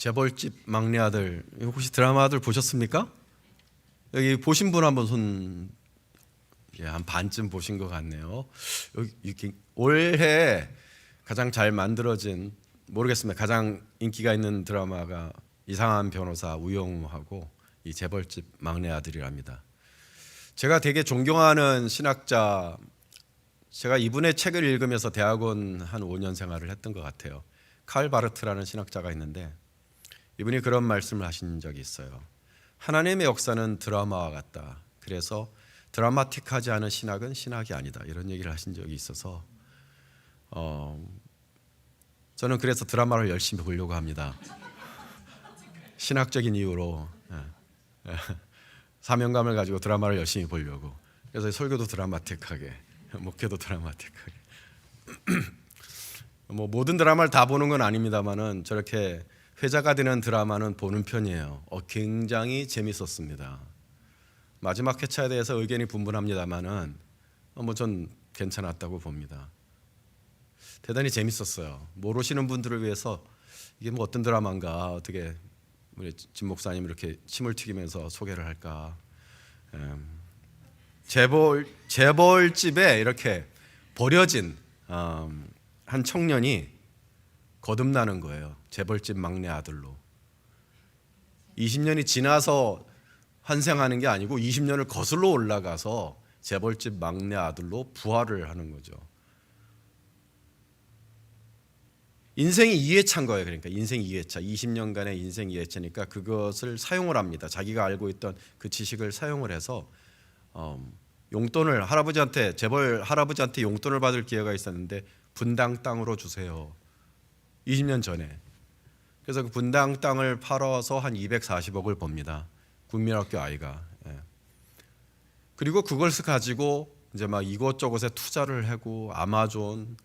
재벌집 막내 아들, 혹시 드라마들 보셨습니까? 여기 보신 분 한번 한 반쯤 보신 것 같네요. 여기 올해 가장 잘 만들어진, 모르겠습니다, 가장 인기가 있는 드라마가 이상한 변호사 우영우하고 이 재벌집 막내 아들이랍니다. 제가 되게 존경하는 신학자, 제가 이분의 책을 읽으면서 대학원 한 5년 생활을 했던 것 같아요. 칼 바르트라는 신학자가 있는데 이분이 그런 말씀을 하신 적이 있어요. 하나님의 역사는 드라마와 같다. 그래서 드라마틱하지 않은 신학은 신학이 아니다. 이런 얘기를 하신 적이 있어서 저는 그래서 드라마를 열심히 보려고 합니다. 신학적인 이유로 사명감을 가지고 드라마를 열심히 보려고. 그래서 설교도 드라마틱하게, 목회도 드라마틱하게. 뭐 모든 드라마를 다 보는 건 아닙니다만은 저렇게 회자가 되는 드라마는 보는 편이에요. 굉장히 재밌었습니다. 마지막 회차에 대해서 의견이 분분합니다만은 전 괜찮았다고 봅니다. 대단히 재밌었어요. 모르시는 분들을 위해서 이게 뭐 어떤 드라마인가, 어떻게 우리 진 목사님 이렇게 침을 튀기면서 소개를 할까. 재벌집에 이렇게 버려진 한 청년이 거듭나는 거예요. 재벌집 막내 아들로. 20년이 지나서 환생하는 게 아니고 20년을 거슬러 올라가서 재벌집 막내 아들로 부활을 하는 거죠. 인생이 2회차인 거예요. 그러니까 인생 2회차, 20년간의 인생 2회차니까 그것을 사용을 합니다. 자기가 알고 있던 그 지식을 사용을 해서 용돈을 재벌 할아버지한테 용돈을 받을 기회가 있었는데 분당 땅으로 주세요. 20년 전에. 그래서 그 분당 땅을 팔아서 한 240억을 법니다. 국민학교 아이가. 그리고 그걸 가지고 이제 막 이곳저곳에 투자를 하고, 아마존,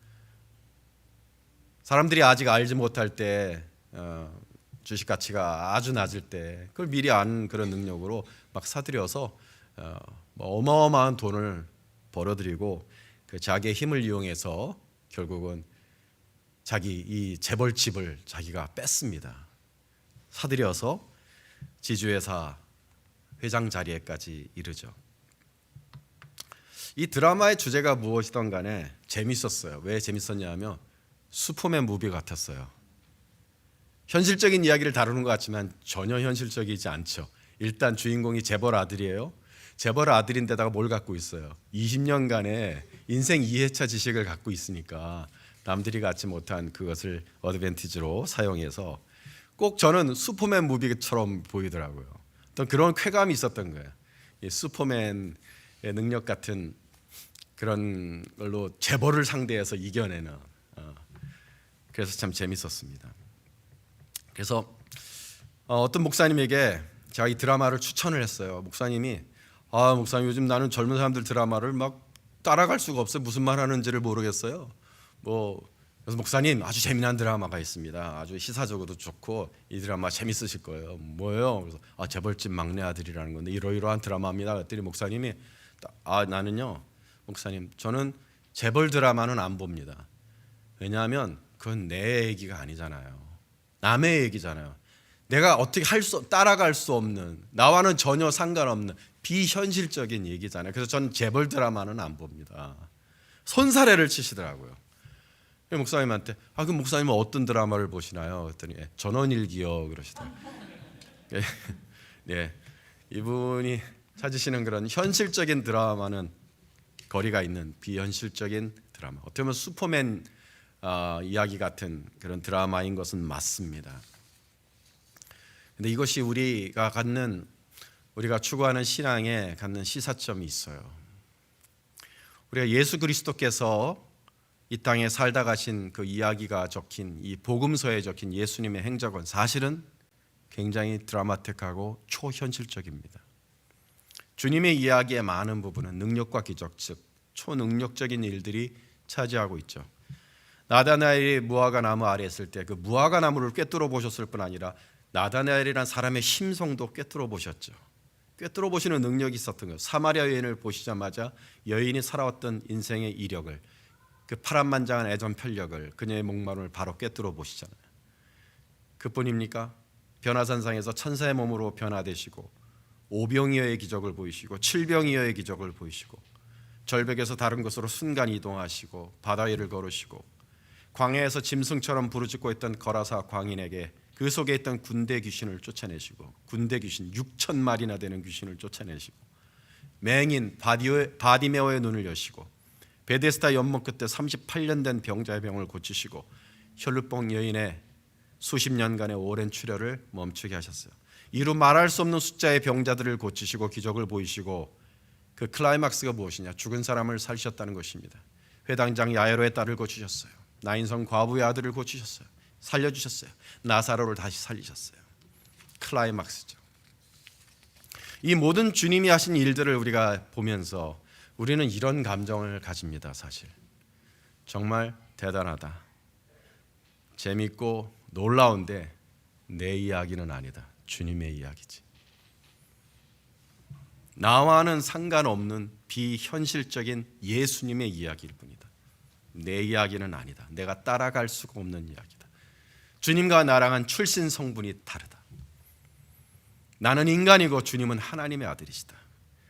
사람들이 아직 알지 못할 때 주식 가치가 아주 낮을 때 그걸 미리 아는 그런 능력으로 막 사들여서 어마어마한 돈을 벌어들이고 그 자기의 힘을 이용해서 결국은 자기 이 재벌집을 자기가 뺐습니다. 사들여서 지주회사 회장 자리에까지 이르죠. 이 드라마의 주제가 무엇이든 간에 재밌었어요. 왜 재밌었냐 하면 슈퍼맨 무비 같았어요. 현실적인 이야기를 다루는 것 같지만 전혀 현실적이지 않죠. 일단 주인공이 재벌 아들이에요. 재벌 아들인데다가 뭘 갖고 있어요? 20년간의 인생 2회차 지식을 갖고 있으니까 남들이 갖지 못한 그것을 어드밴티지로 사용해서 꼭 저는 슈퍼맨 무비처럼 보이더라고요. 어떤 그런 쾌감이 있었던 거예요. 이 슈퍼맨의 능력 같은 그런 걸로 재벌을 상대해서 이겨내는. 그래서 참 재밌었습니다. 그래서 어떤 목사님에게 제가 이 드라마를 추천을 했어요. 목사님 요즘 나는 젊은 사람들 드라마를 막 따라갈 수가 없어요. 무슨 말 하는지를 모르겠어요. 그래서 목사님, 아주 재미난 드라마가 있습니다. 아주 시사적으로도 좋고 이 드라마 재밌으실 거예요. 뭐예요? 그래서 재벌집 막내 아들이라는 건데 이러이러한 드라마입니다. 그랬더니 목사님이 나는요, 목사님, 저는 재벌 드라마는 안 봅니다. 왜냐하면 그건 내 얘기가 아니잖아요. 남의 얘기잖아요. 내가 어떻게 따라갈 수 없는, 나와는 전혀 상관없는 비현실적인 얘기잖아요. 그래서 저는 재벌 드라마는 안 봅니다. 손사래를 치시더라고요. 목사님한테 그럼 목사님은 어떤 드라마를 보시나요? 그랬더니 전원일기요 그러시더라고요. 네, 이분이 찾으시는 그런 현실적인 드라마는 거리가 있는 비현실적인 드라마. 어떻게 보면 슈퍼맨 이야기 같은 그런 드라마인 것은 맞습니다. 근데 이것이 우리가 추구하는 신앙에 갖는 시사점이 있어요. 우리가 예수 그리스도께서 이 땅에 살다 가신 그 이야기가 적힌 이 복음서에 적힌 예수님의 행적은 사실은 굉장히 드라마틱하고 초현실적입니다. 주님의 이야기의 많은 부분은 능력과 기적, 즉 초능력적인 일들이 차지하고 있죠. 나다나엘이 무화과 나무 아래 있을 때 그 무화과 나무를 꿰뚫어 보셨을 뿐 아니라 나다나엘이란 사람의 심성도 꿰뚫어 보셨죠. 꿰뚫어 보시는 능력이 있었던 거예요. 사마리아 여인을 보시자마자 여인이 살아왔던 인생의 이력을, 그 파란만장한 애전 편력을, 그녀의 목마름을 바로 꿰뚫어 보시잖아요. 그뿐입니까? 변화산상에서 천사의 몸으로 변화되시고 오병이어의 기적을 보이시고 칠병이어의 기적을 보이시고 절벽에서 다른 곳으로 순간 이동하시고 바다 위를 걸으시고 광야에서 짐승처럼 부르짖고 있던 거라사 광인에게 그 속에 있던 군대 귀신을 쫓아내시고 군대 귀신 6천 마리나 되는 귀신을 쫓아내시고 맹인 바디메오의 눈을 여시고 베데스다 연못 끝에 38년 된 병자의 병을 고치시고 혈루병 여인의 수십 년간의 오랜 출혈을 멈추게 하셨어요. 이루 말할 수 없는 숫자의 병자들을 고치시고 기적을 보이시고 그 클라이막스가 무엇이냐? 죽은 사람을 살리셨다는 것입니다. 회당장 야이로의 딸을 고치셨어요. 나인성 과부의 아들을 고치셨어요. 살려주셨어요. 나사로를 다시 살리셨어요. 클라이막스죠. 이 모든 주님이 하신 일들을 우리가 보면서 우리는 이런 감정을 가집니다. 사실 정말 대단하다, 재밌고 놀라운데 내 이야기는 아니다. 주님의 이야기지. 나와는 상관없는 비현실적인 예수님의 이야기일 뿐이다. 내 이야기는 아니다. 내가 따라갈 수가 없는 이야기다. 주님과 나랑은 출신 성분이 다르다. 나는 인간이고 주님은 하나님의 아들이시다.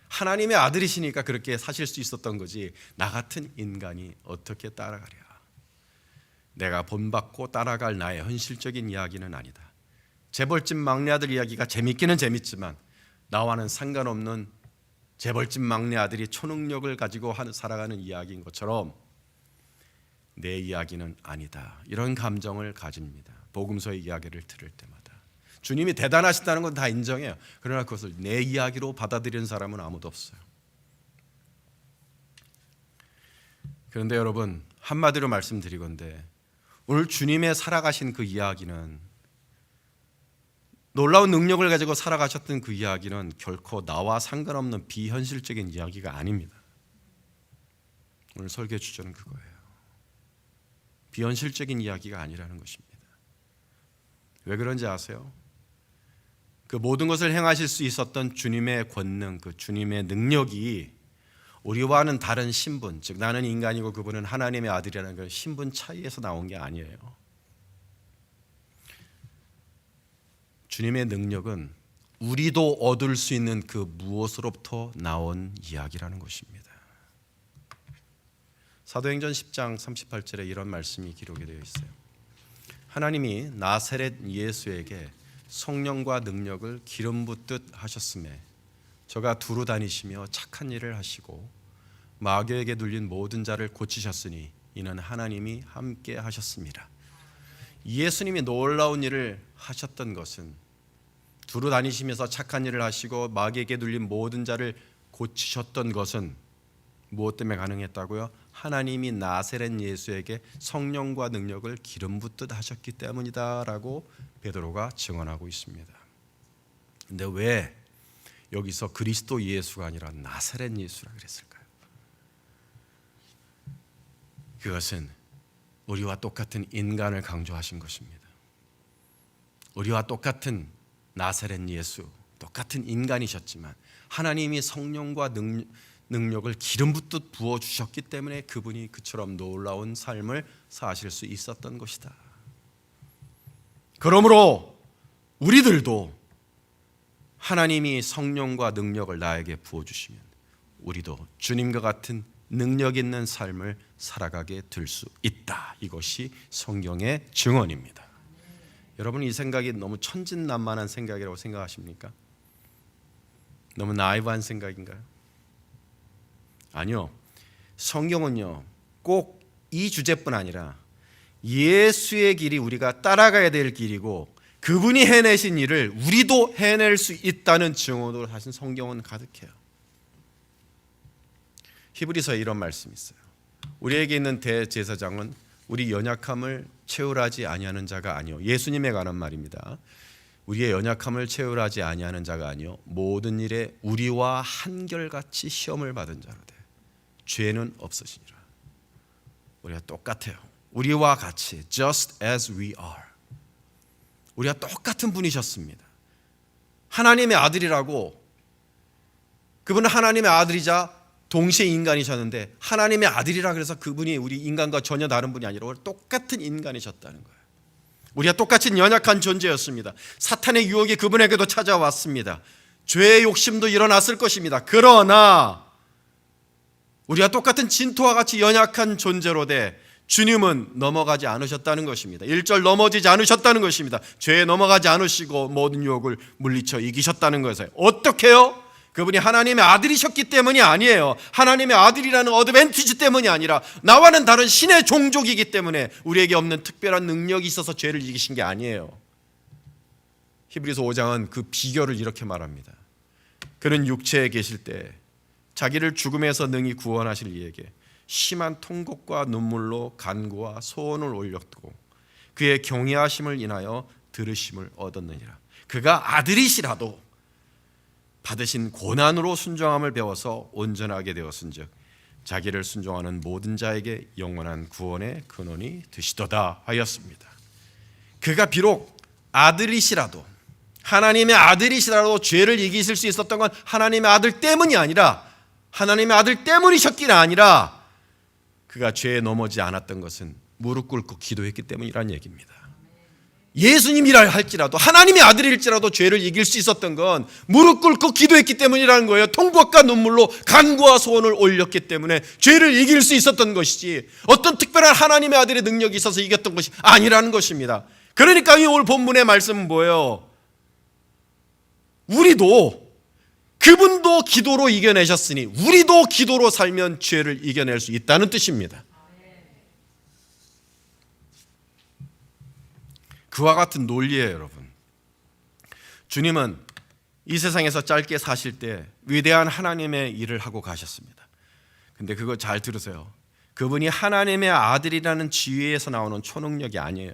하나님의 아들이시니까 그렇게 사실 수 있었던 거지, 나 같은 인간이 어떻게 따라가랴. 내가 본받고 따라갈 나의 현실적인 이야기는 아니다. 재벌집 막내 아들 이야기가 재밌기는 재밌지만 나와는 상관없는 재벌집 막내 아들이 초능력을 가지고 살아가는 이야기인 것처럼 내 이야기는 아니다. 이런 감정을 가집니다. 복음서의 이야기를 들을 때마다. 주님이 대단하시다는 건 다 인정해요. 그러나 그것을 내 이야기로 받아들이는 사람은 아무도 없어요. 그런데 여러분, 한마디로 말씀드리건대 오늘 주님의 살아가신 그 이야기는, 놀라운 능력을 가지고 살아가셨던 그 이야기는 결코 나와 상관없는 비현실적인 이야기가 아닙니다. 오늘 설교 주제는 그거예요. 비현실적인 이야기가 아니라는 것입니다. 왜 그런지 아세요? 그 모든 것을 행하실 수 있었던 주님의 권능, 그 주님의 능력이 우리와는 다른 신분, 즉 나는 인간이고 그분은 하나님의 아들이라는 그 신분 차이에서 나온 게 아니에요. 주님의 능력은 우리도 얻을 수 있는 그 무엇으로부터 나온 이야기라는 것입니다. 사도행전 10장 38절에 이런 말씀이 기록이 되어 있어요. 하나님이 나사렛 예수에게 성령과 능력을 기름 붓듯 하셨음에 저가 두루 다니시며 착한 일을 하시고 마귀에게 눌린 모든 자를 고치셨으니 이는 하나님이 함께 하셨습니다. 예수님이 놀라운 일을 하셨던 것은, 두루 다니시면서 착한 일을 하시고 마귀에게 눌린 모든 자를 고치셨던 것은 무엇 때문에 가능했다고요? 하나님이 나사렛 예수에게 성령과 능력을 기름 붓듯 하셨기 때문이다 라고 베드로가 증언하고 있습니다. 근데 왜 여기서 그리스도 예수가 아니라 나사렛 예수라 그랬을까요? 그것은 우리와 똑같은 인간을 강조하신 것입니다. 우리와 똑같은 나사렛 예수, 똑같은 인간이셨지만 하나님이 성령과 능력을 기름 붓듯 부어주셨기 때문에 그분이 그처럼 놀라운 삶을 사실 수 있었던 것이다. 그러므로 우리들도 하나님이 성령과 능력을 나에게 부어주시면 우리도 주님과 같은 능력 있는 삶을 살아가게 될 수 있다. 이것이 성경의 증언입니다. 여러분, 이 생각이 너무 천진난만한 생각이라고 생각하십니까? 너무 나이브한 생각인가요? 아니요. 성경은요, 꼭 이 주제뿐 아니라 예수의 길이 우리가 따라가야 될 길이고 그분이 해내신 일을 우리도 해낼 수 있다는 증언으로 하신 성경은 가득해요. 히브리서에 이런 말씀이 있어요. 우리에게 있는 대제사장은 우리 연약함을 채울하지 아니하는 자가 아니요, 예수님에 관한 말입니다. 우리의 연약함을 채울하지 아니하는 자가 아니요 모든 일에 우리와 한결같이 시험을 받은 자로 돼 죄는 없으시니라. 우리가 똑같아요. 우리와 같이 just as we are. 우리가 똑같은 분이셨습니다. 하나님의 아들이라고, 그분은 하나님의 아들이자 동시에 인간이셨는데 하나님의 아들이라 그래서 그분이 우리 인간과 전혀 다른 분이 아니라 똑같은 인간이셨다는 거예요. 우리가 똑같이 연약한 존재였습니다. 사탄의 유혹이 그분에게도 찾아왔습니다. 죄의 욕심도 일어났을 것입니다. 그러나 우리가 똑같은 진토와 같이 연약한 존재로 돼 주님은 넘어가지 않으셨다는 것입니다. 1절 넘어지지 않으셨다는 것입니다. 죄에 넘어가지 않으시고 모든 유혹을 물리쳐 이기셨다는 것이에요. 어떻게요? 그분이 하나님의 아들이셨기 때문이 아니에요. 하나님의 아들이라는 어드밴티지 때문이 아니라 나와는 다른 신의 종족이기 때문에 우리에게 없는 특별한 능력이 있어서 죄를 이기신 게 아니에요. 히브리서 5장은 그 비결을 이렇게 말합니다. 그는 육체에 계실 때 자기를 죽음에서 능히 구원하실 이에게 심한 통곡과 눈물로 간구와 소원을 올렸고 그의 경외하심을 인하여 들으심을 얻었느니라. 그가 아들이시라도 받으신 고난으로 순종함을 배워서 온전하게 되었은즉 자기를 순종하는 모든 자에게 영원한 구원의 근원이 되시도다 하였습니다. 그가 비록 아들이시라도 하나님의 아들이시라도 죄를 이기실 수 있었던 건 하나님의 아들 때문이 아니라 하나님의 아들 때문이셨기는 아니라 그가 죄에 넘어지지 않았던 것은 무릎 꿇고 기도했기 때문이라는 얘기입니다. 예수님이라 할지라도 하나님의 아들일지라도 죄를 이길 수 있었던 건 무릎 꿇고 기도했기 때문이라는 거예요. 통곡과 눈물로 간구와 소원을 올렸기 때문에 죄를 이길 수 있었던 것이지 어떤 특별한 하나님의 아들의 능력이 있어서 이겼던 것이 아니라는 것입니다. 그러니까 이 오늘 본문의 말씀은 뭐예요? 우리도 그분도 기도로 이겨내셨으니 우리도 기도로 살면 죄를 이겨낼 수 있다는 뜻입니다. 그와 같은 논리예요, 여러분. 주님은 이 세상에서 짧게 사실 때 위대한 하나님의 일을 하고 가셨습니다. 근데 그거 잘 들으세요. 그분이 하나님의 아들이라는 지위에서 나오는 초능력이 아니에요.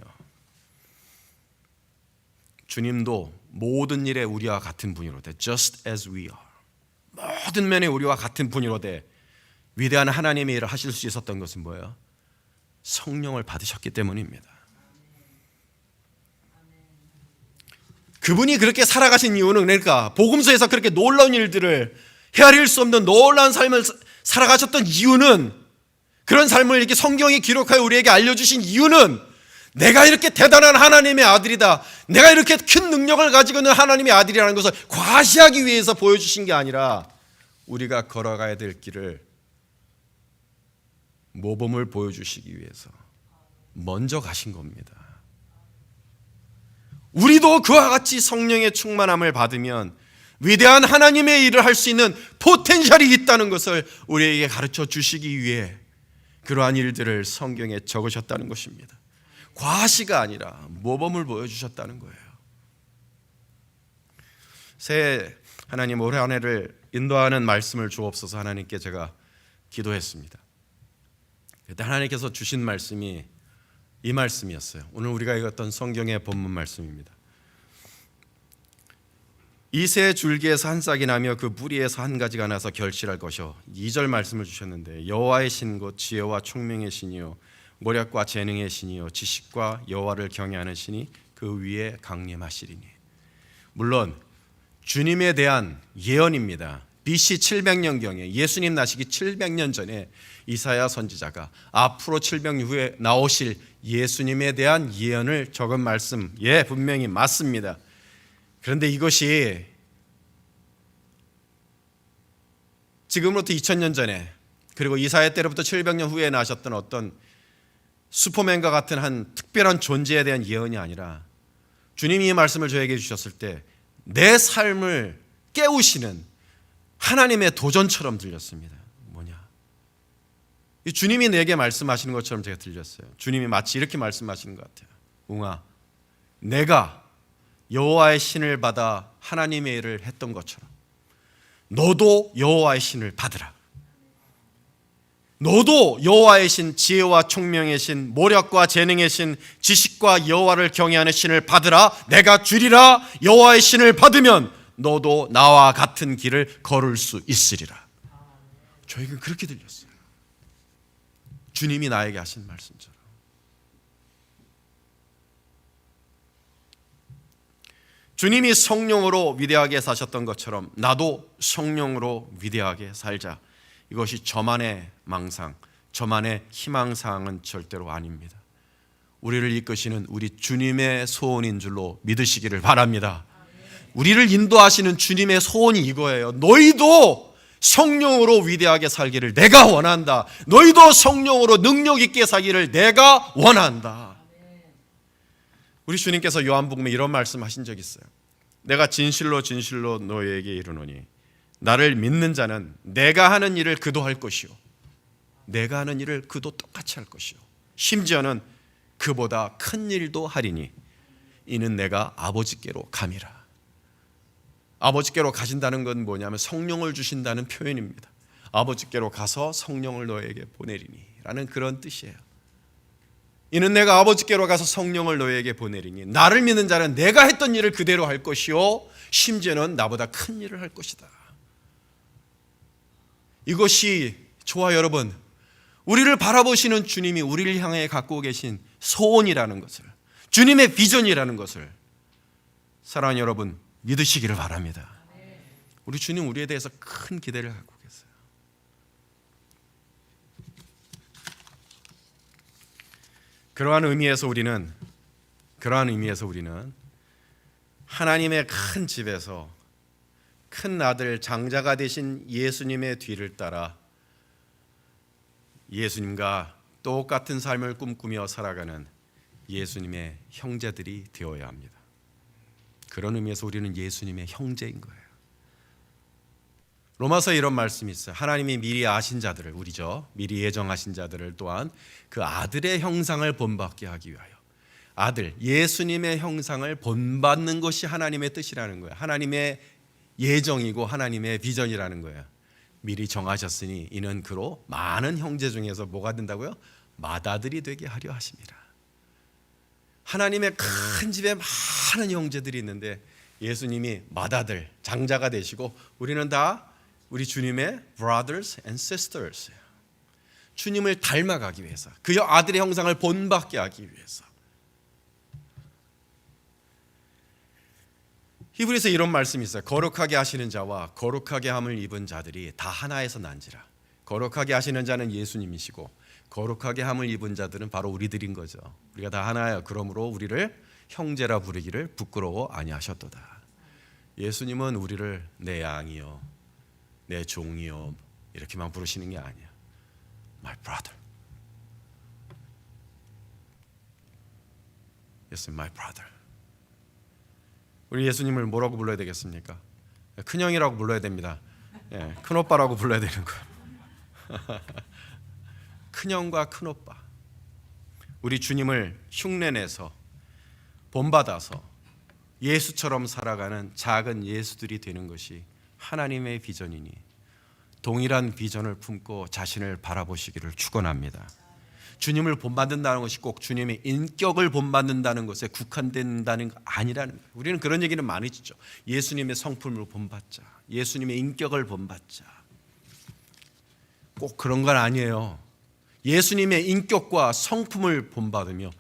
주님도 모든 일에 우리와 같은 분이로 돼. Just as we are. 모든 면에 우리와 같은 분이로 돼. 위대한 하나님의 일을 하실 수 있었던 것은 뭐예요? 성령을 받으셨기 때문입니다. 그분이 그렇게 살아가신 이유는 그러니까 복음서에서 그렇게 놀라운 일들을 헤아릴 수 없는 놀라운 삶을 살아가셨던 이유는 그런 삶을 이렇게 성경이 기록하여 우리에게 알려주신 이유는 내가 이렇게 대단한 하나님의 아들이다. 내가 이렇게 큰 능력을 가지고 있는 하나님의 아들이라는 것을 과시하기 위해서 보여주신 게 아니라 우리가 걸어가야 될 길을 모범을 보여주시기 위해서 먼저 가신 겁니다. 우리도 그와 같이 성령의 충만함을 받으면 위대한 하나님의 일을 할 수 있는 포텐셜이 있다는 것을 우리에게 가르쳐 주시기 위해 그러한 일들을 성경에 적으셨다는 것입니다. 과시가 아니라 모범을 보여주셨다는 거예요. 새해 하나님 올해 한 해를 인도하는 말씀을 주옵소서 하나님께 제가 기도했습니다. 그때 하나님께서 주신 말씀이 이 말씀이었어요. 오늘 우리가 읽었던 성경의 본문 말씀입니다. 이 새 줄기에서 한 싹이 나며 그 뿌리에서 한 가지가 나서 결실할 것이요. 2절 말씀을 주셨는데 여호와의 신 곧 지혜와 총명의 신이요 모략과 재능의 신이요 지식과 여호와를 경외하는 신이 그 위에 강림하시리니. 물론 주님에 대한 예언입니다. BC 700년경에 예수님 나시기 700년 전에 이사야 선지자가 앞으로 700년 후에 나오실 예수님에 대한 예언을 적은 말씀, 분명히 맞습니다. 그런데 이것이 지금으로부터 2000년 전에 그리고 이사야 때로부터 700년 후에 나셨던 어떤 슈퍼맨과 같은 한 특별한 존재에 대한 예언이 아니라 주님이 이 말씀을 저에게 주셨을 때 내 삶을 깨우시는 하나님의 도전처럼 들렸습니다. 뭐냐? 주님이 내게 말씀하시는 것처럼 제가 들렸어요. 주님이 마치 이렇게 말씀하시는 것 같아요. 웅아, 내가 여호와의 신을 받아 하나님의 일을 했던 것처럼 너도 여호와의 신을 받으라. 너도 여호와의 신, 지혜와 총명의 신, 모략과 재능의 신, 지식과 여호와를 경외하는 신을 받으라. 내가 주리라. 여호와의 신을 받으면 너도 나와 같은 길을 걸을 수 있으리라. 저에게 그렇게 들렸어요. 주님이 나에게 하신 말씀처럼. 주님이 성령으로 위대하게 사셨던 것처럼 나도 성령으로 위대하게 살자. 이것이 저만의 망상, 저만의 희망사항은 절대로 아닙니다. 우리를 이끄시는 우리 주님의 소원인 줄로 믿으시기를 바랍니다. 우리를 인도하시는 주님의 소원이 이거예요. 너희도 성령으로 위대하게 살기를 내가 원한다. 너희도 성령으로 능력 있게 살기를 내가 원한다. 우리 주님께서 요한복음에 이런 말씀하신 적이 있어요. 내가 진실로 진실로 너희에게 이르노니 나를 믿는 자는 내가 하는 일을 그도 할 것이요 내가 하는 일을 그도 똑같이 할 것이요 심지어는 그보다 큰 일도 하리니 이는 내가 아버지께로 감이라. 아버지께로 가신다는 건 뭐냐면 성령을 주신다는 표현입니다. 아버지께로 가서 성령을 너에게 보내리니 라는 그런 뜻이에요. 이는 내가 아버지께로 가서 성령을 너에게 보내리니 나를 믿는 자는 내가 했던 일을 그대로 할 것이요 심지어는 나보다 큰 일을 할 것이다. 이것이 저와 여러분, 우리를 바라보시는 주님이 우리를 향해 갖고 계신 소원이라는 것을, 주님의 비전이라는 것을 사랑하는 여러분 믿으시기를 바랍니다. 우리 주님 우리에 대해서 큰 기대를 갖고 계세요. 그러한 의미에서 우리는 하나님의 큰 집에서 큰 아들 장자가 되신 예수님의 뒤를 따라 예수님과 똑같은 삶을 꿈꾸며 살아가는 예수님의 형제들이 되어야 합니다. 그런 의미에서 우리는 예수님의 형제인 거예요. 로마서에 이런 말씀이 있어요. 하나님이 미리 아신 자들을, 우리죠, 미리 예정하신 자들을 또한 그 아들의 형상을 본받게 하기 위하여, 아들 예수님의 형상을 본받는 것이 하나님의 뜻이라는 거예요. 하나님의 예정이고 하나님의 비전이라는 거예요. 미리 정하셨으니 이는 그로 많은 형제 중에서 뭐가 된다고요? 맏아들이 되게 하려 하심이라. 하나님의 큰 집에 많은 형제들이 있는데 예수님이 맏아들, 장자가 되시고 우리는 다 우리 주님의 brothers and sisters, 주님을 닮아가기 위해서, 그의 아들의 형상을 본받게 하기 위해서. 히브리서 이런 말씀이 있어요. 거룩하게 하시는 자와 거룩하게 함을 입은 자들이 다 하나에서 난지라. 거룩하게 하시는 자는 예수님이시고 거룩하게 함을 입은 자들은 바로 우리들인 거죠. 우리가 다 하나예요. 그러므로 우리를 형제라 부르기를 부끄러워 아니하셨도다. 예수님은 우리를 내 양이요, 내 종이요 이렇게만 부르시는 게 아니야. My brother. Yes, my brother. 우리 예수님을 뭐라고 불러야 되겠습니까? 큰형이라고 불러야 됩니다. 예, 큰오빠라고 불러야 되는 거예요. 큰형과 큰오빠. 우리 주님을 흉내내서 본받아서 예수처럼 살아가는 작은 예수들이 되는 것이 하나님의 비전이니 동일한 비전을 품고 자신을 바라보시기를 축원합니다. 주님을 본받는다는 것이 꼭 주님의 인격을 본받는다는 것에 국한된다는 거 아니라는 거예요. 우리는 그런 얘기는 많이 듣죠. 예수님의 성품을 본받자, 예수님의 인격을 본받자. 꼭 그런 건 아니에요. 예수님의 인격과 성품을 본받으며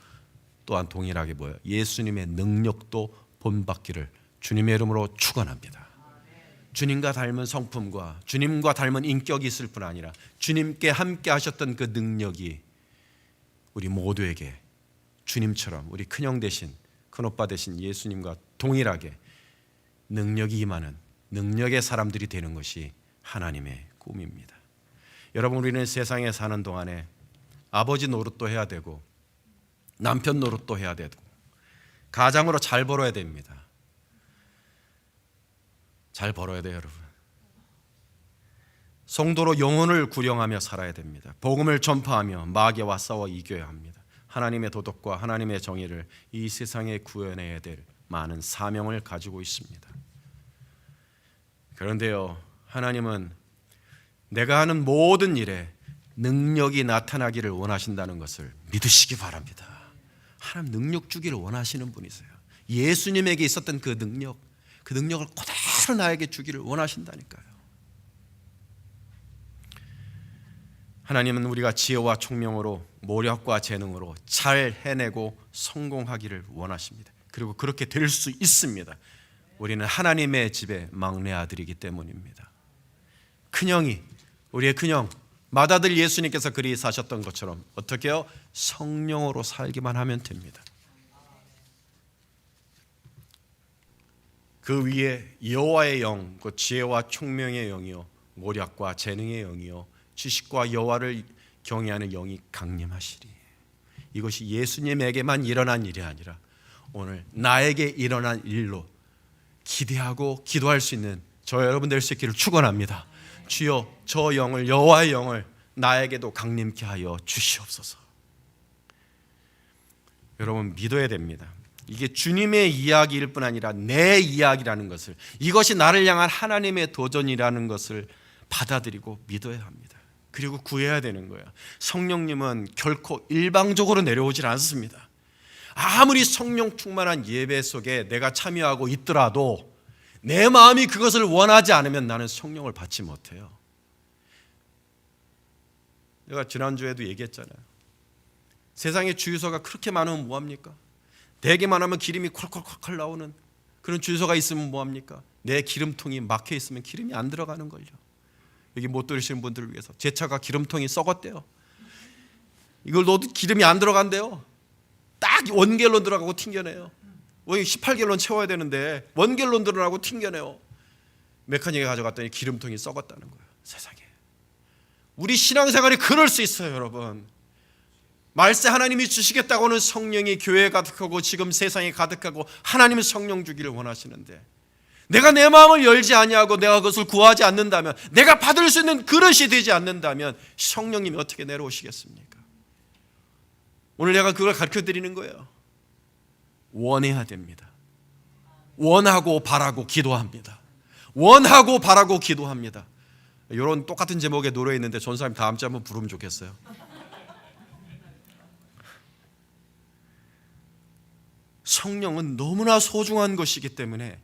또한 동일하게 뭐예요? 예수님의 능력도 본받기를 주님의 이름으로 축원합니다. 주님과 닮은 성품과 주님과 닮은 인격이 있을 뿐 아니라 주님께 함께 하셨던 그 능력이 우리 모두에게 주님처럼 우리 큰형 대신 큰오빠 대신 예수님과 동일하게 능력이 임하는 능력의 사람들이 되는 것이 하나님의 꿈입니다. 여러분, 우리는 세상에 사는 동안에 아버지 노릇도 해야 되고 남편 노릇도 해야 되고 가장으로 잘 벌어야 됩니다. 잘 벌어야 돼요, 여러분. 성도로 영혼을 구령하며 살아야 됩니다. 복음을 전파하며 마귀와 싸워 이겨야 합니다. 하나님의 도덕과 하나님의 정의를 이 세상에 구현해야 될 많은 사명을 가지고 있습니다. 그런데요, 하나님은 내가 하는 모든 일에 능력이 나타나기를 원하신다는 것을 믿으시기 바랍니다. 하나님 능력 주기를 원하시는 분이세요. 예수님에게 있었던 그 능력을 그대로 나에게 주기를 원하신다니까요. 하나님은 우리가 지혜와 총명으로 모력과 재능으로 잘 해내고 성공하기를 원하십니다. 그리고 그렇게 될 수 있습니다. 우리는 하나님의 집의 막내 아들이기 때문입니다. 큰형이, 우리의 큰형 맏아들 예수님께서 그리 사셨던 것처럼 어떻게 해요? 성령으로 살기만 하면 됩니다. 그 위에 여호와의 영, 그 지혜와 총명의 영이요 모략과 재능의 영이요 지식과 여호와를 경외하는 영이 강림하시리. 이것이 예수님에게만 일어난 일이 아니라 오늘 나에게 일어난 일로 기대하고 기도할 수 있는 저 여러분 될 수 있기를 축원합니다. 주여 저 영을, 여호와의 영을 나에게도 강림케 하여 주시옵소서. 여러분 믿어야 됩니다. 이게 주님의 이야기일 뿐 아니라 내 이야기라는 것을, 이것이 나를 향한 하나님의 도전이라는 것을 받아들이고 믿어야 합니다. 그리고 구해야 되는 거예요. 성령님은 결코 일방적으로 내려오질 않습니다. 아무리 성령 충만한 예배 속에 내가 참여하고 있더라도 내 마음이 그것을 원하지 않으면 나는 성령을 받지 못해요. 내가 지난주에도 얘기했잖아요. 세상에 주유소가 그렇게 많으면 뭐합니까? 대기만 하면 기름이 콜콜콜 나오는 그런 주유소가 있으면 뭐합니까? 내 기름통이 막혀 있으면 기름이 안 들어가는 걸요. 여기 못 들으시는 분들을 위해서 제 차가 기름통이 썩었대요. 이걸 넣어도 기름이 안 들어간대요. 딱 원갤런 들어가고 튕겨내요. 18갤런 채워야 되는데 원갤런 들어가고 튕겨내요. 메카닉에 가져갔더니 기름통이 썩었다는 거예요. 세상에. 우리 신앙생활이 그럴 수 있어요, 여러분. 말세 하나님이 주시겠다고는 성령이 교회에 가득하고 지금 세상에 가득하고 하나님은 성령 주기를 원하시는데 내가 내 마음을 열지 아니하고 내가 그것을 구하지 않는다면, 내가 받을 수 있는 그릇이 되지 않는다면 성령님이 어떻게 내려오시겠습니까? 오늘 내가 그걸 가르쳐드리는 거예요. 원해야 됩니다. 원하고 바라고 기도합니다. 원하고 바라고 기도합니다. 이런 똑같은 제목의 노래 있는데 전사님 다음 주에 한번 부르면 좋겠어요. 성령은 너무나 소중한 것이기 때문에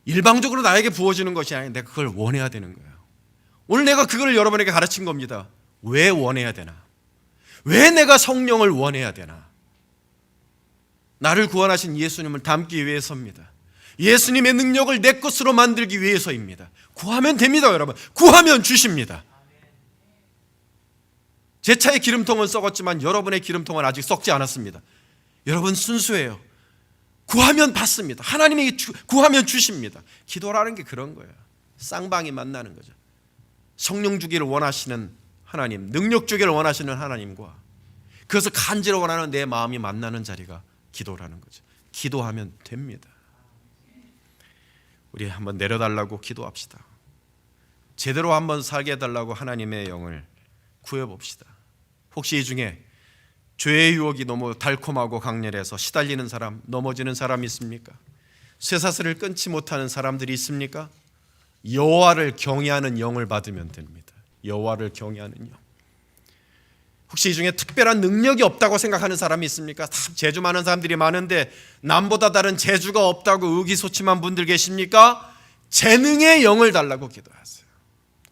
일방적으로 나에게 부어지는 것이 아니라 내가 그걸 원해야 되는 거예요. 오늘 내가 그걸 여러분에게 가르친 겁니다. 왜 원해야 되나? 왜 내가 성령을 원해야 되나? 나를 구원하신 예수님을 닮기 위해서입니다. 예수님의 능력을 내 것으로 만들기 위해서입니다. 구하면 됩니다, 여러분. 구하면 주십니다. 제 차의 기름통은 썩었지만 여러분의 기름통은 아직 썩지 않았습니다. 여러분 순수해요. 구하면 받습니다. 하나님이 구하면 주십니다. 기도라는 게 그런 거예요. 쌍방이 만나는 거죠. 성령 주기를 원하시는 하나님, 능력 주기를 원하시는 하나님과 그것을 간절히 원하는 내 마음이 만나는 자리가 기도라는 거죠. 기도하면 됩니다. 우리 한번 내려달라고 기도합시다. 제대로 한번 살게 해달라고 하나님의 영을 구해봅시다. 혹시 이 중에 죄의 유혹이 너무 달콤하고 강렬해서 시달리는 사람, 넘어지는 사람이 있습니까? 쇠사슬을 끊지 못하는 사람들이 있습니까? 여호와를 경외하는 영을 받으면 됩니다. 여호와를 경외하는 영. 혹시 이 중에 특별한 능력이 없다고 생각하는 사람이 있습니까? 참 재주 많은 사람들이 많은데 남보다 다른 재주가 없다고 의기소침한 분들 계십니까? 재능의 영을 달라고 기도하세요.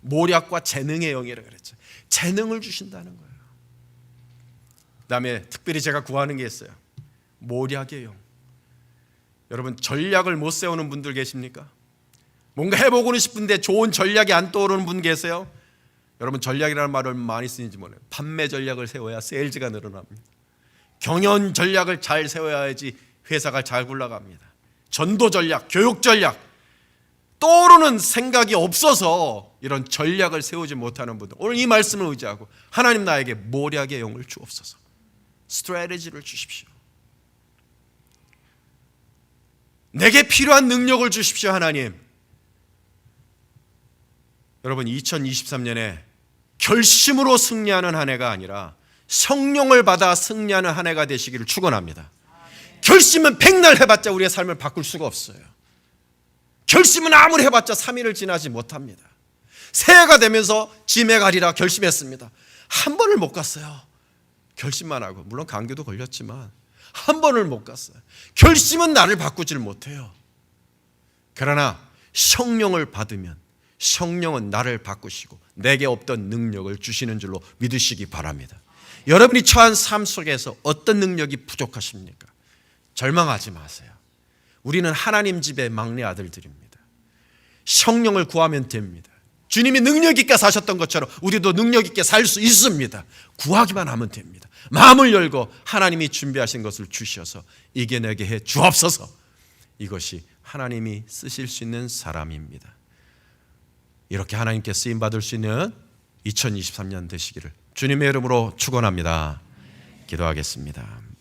모략과 재능의 영이라고 그랬죠. 재능을 주신다는 거예요. 그다음에 특별히 제가 구하는 게 있어요. 모략의 영. 여러분 전략을 못 세우는 분들 계십니까? 뭔가 해보고는 싶은데 좋은 전략이 안 떠오르는 분 계세요? 여러분 전략이라는 말을 많이 쓰는지 몰라요. 판매 전략을 세워야 세일즈가 늘어납니다. 경영 전략을 잘 세워야지 회사가 잘 굴러갑니다. 전도 전략, 교육 전략, 떠오르는 생각이 없어서 이런 전략을 세우지 못하는 분들, 오늘 이 말씀을 의지하고 하나님 나에게 모략의 영을 주옵소서. 스트래티지를 주십시오. 내게 필요한 능력을 주십시오, 하나님. 여러분 2023년에 결심으로 승리하는 한 해가 아니라 성령을 받아 승리하는 한 해가 되시기를 축원합니다. 결심은 백날 해봤자 우리의 삶을 바꿀 수가 없어요. 결심은 아무리 해봤자 3일을 지나지 못합니다. 새해가 되면서 짐에 가리라 결심했습니다. 한 번을 못 갔어요. 결심만 하고, 물론 감기도 걸렸지만 한 번을 못 갔어요. 결심은 나를 바꾸질 못해요. 그러나 성령을 받으면 성령은 나를 바꾸시고 내게 없던 능력을 주시는 줄로 믿으시기 바랍니다. 여러분이 처한 삶 속에서 어떤 능력이 부족하십니까? 절망하지 마세요. 우리는 하나님 집의 막내 아들들입니다. 성령을 구하면 됩니다. 주님이 능력 있게 사셨던 것처럼 우리도 능력 있게 살 수 있습니다. 구하기만 하면 됩니다. 마음을 열고 하나님이 준비하신 것을 주셔서 이겨내게 해 주옵소서. 이것이 하나님이 쓰실 수 있는 사람입니다. 이렇게 하나님께 쓰임받을 수 있는 2023년 되시기를 주님의 이름으로 축원합니다. 기도하겠습니다.